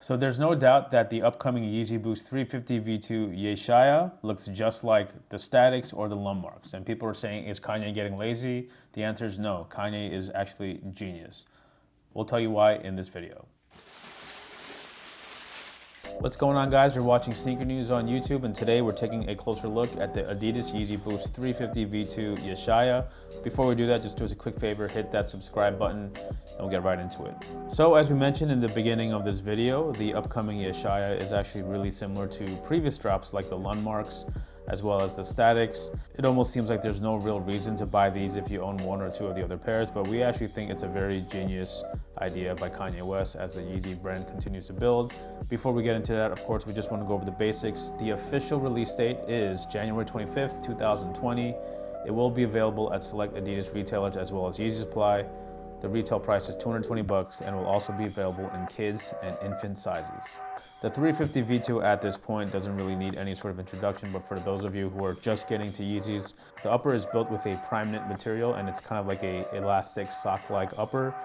So there's no doubt that the upcoming Yeezy Boost 350 V2 Yeshaya looks just like the Statics or the Landmarks. And people are saying, is Kanye getting lazy? The answer is no. Kanye is actually genius. We'll tell you why in this video. What's going on, guys? You're watching Sneaker News on YouTube, and today we're taking a closer look at the adidas Yeezy Boost 350 V2 Yeshaya. Before we do that, just do us a quick favor, hit that subscribe button, and we'll get right into it. So as we mentioned in the beginning of this video, the upcoming Yeshaya is actually really similar to previous drops like the Landmarks, as well as the Statics. It almost seems like there's no real reason to buy these if you own one or two of the other pairs, but we actually think it's a very genius idea by Kanye West as the Yeezy brand continues to build. Before we get into that, of course, we just want to go over the basics. The official release date is January 25th, 2020. It will be available at select adidas retailers as well as Yeezy Supply. The retail price is $220 and will also be available in kids and infant sizes. The 350 V2 at this point doesn't really need any sort of introduction, but for those of you who are just getting to Yeezys, the upper is built with a prime knit material, and it's kind of like a elastic sock-like upper.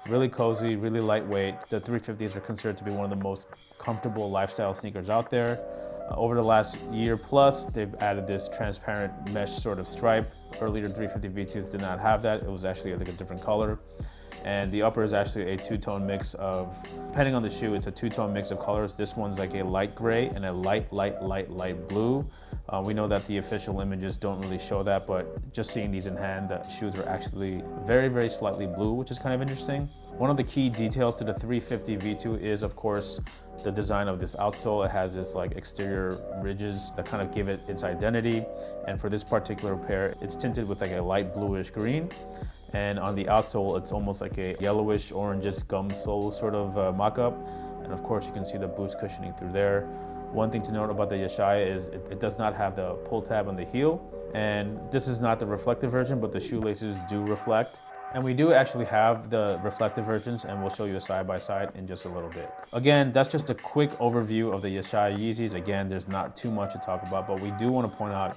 Really cozy, really lightweight. The 350s are considered to be one of the most comfortable lifestyle sneakers out there. Over the last year plus, they've added this transparent mesh sort of stripe. Earlier 350 V2s did not have that. It was actually like a different color. And the upper is actually a two-tone mix of, depending on the shoe, it's a two-tone mix of colors. This one's like a light gray and a light blue. We know that the official images don't really show that, but just seeing these in hand, the shoes are actually very slightly blue, which is kind of interesting. One of the key details to the 350 V2 is, of course, the design of this outsole. It has this like exterior ridges that kind of give it its identity. And for this particular pair, it's tinted with like a light bluish green. And on the outsole, it's almost like a yellowish, orangish gum sole sort of mock-up. And of course, you can see the Boost cushioning through there. One thing to note about the Yeshaya is it does not have the pull tab on the heel. And this is not the reflective version, but the shoelaces do reflect. And we do actually have the reflective versions, and we'll show you a side-by-side in just a little bit. Again, that's just a quick overview of the Yeshaya Yeezys. Again, there's not too much to talk about, but we do want to point out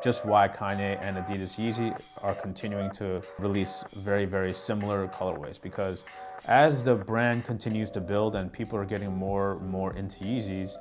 just why Kanye and adidas Yeezy are continuing to release very similar colorways, because as the brand continues to build and people are getting more into Yeezys,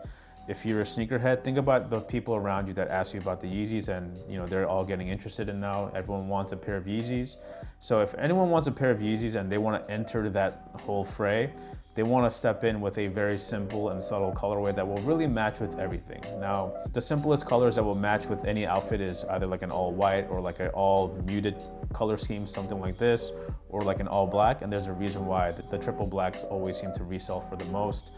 if you're a sneakerhead, think about the people around you that ask you about the Yeezys, and they're all getting interested in now. Everyone wants a pair of Yeezys. So if anyone wants a pair of Yeezys and they want to enter that whole fray, they want to step in with a very simple and subtle colorway that will really match with everything. Now, the simplest colors that will match with any outfit is either like an all white or like an all muted color scheme, something like this, or like an all black. And there's a reason why the triple blacks always seem to resell for the most.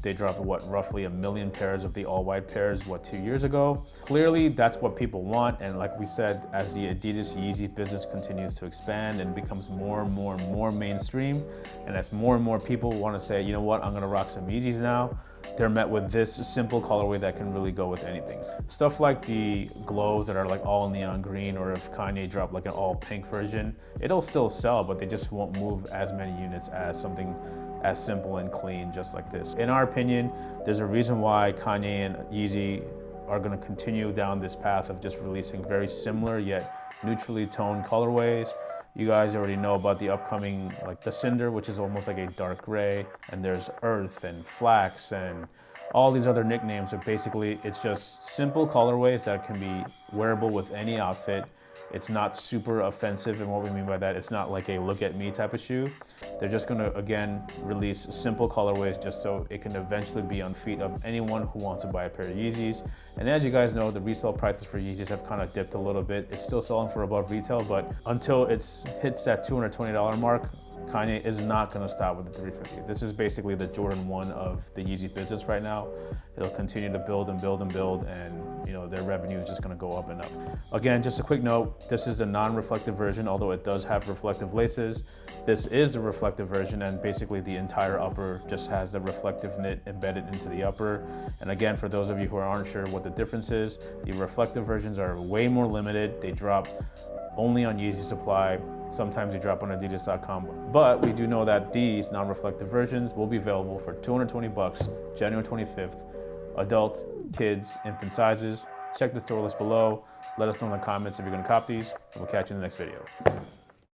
They dropped roughly 1 million pairs of the all white pairs 2 years ago. Clearly that's what people want, and like we said, as the adidas Yeezy business continues to expand and becomes more mainstream, and as more people want to say, you know what, I'm gonna rock some Yeezys now, they're met with this simple colorway that can really go with anything. Stuff like the glows that are like all neon green, or if Kanye dropped like an all pink version, it'll still sell, but they just won't move as many units as something as simple and clean just like this. In our opinion, there's a reason why Kanye and Yeezy are gonna continue down this path of just releasing very similar yet neutrally toned colorways. You guys already know about the upcoming, like the Cinder, which is almost like a dark gray, and there's Earth and Flax and all these other nicknames. But basically, it's just simple colorways that can be wearable with any outfit. It's not super offensive, and what we mean by that, it's not like a look at me type of shoe. They're just gonna, again, release simple colorways just so it can eventually be on feet of anyone who wants to buy a pair of Yeezys. And as you guys know, the resale prices for Yeezys have kind of dipped a little bit. It's still selling for above retail, but until it hits that $220 mark, Kanye is not gonna stop with the 350. This is basically the Jordan 1 of the Yeezy business right now. It'll continue to build and build, and their revenue is just gonna go up and up. Again, just a quick note, this is the non-reflective version, although it does have reflective laces. This is the reflective version, and basically the entire upper just has the reflective knit embedded into the upper. And again, for those of you who aren't sure what the difference is, the reflective versions are way more limited. They drop only on Yeezy Supply. Sometimes they drop on adidas.com, but we do know that these non-reflective versions will be available for $220, January 25th. Adults, kids, infant sizes. Check the store list below. Let us know in the comments if you're gonna cop these, and we'll catch you in the next video.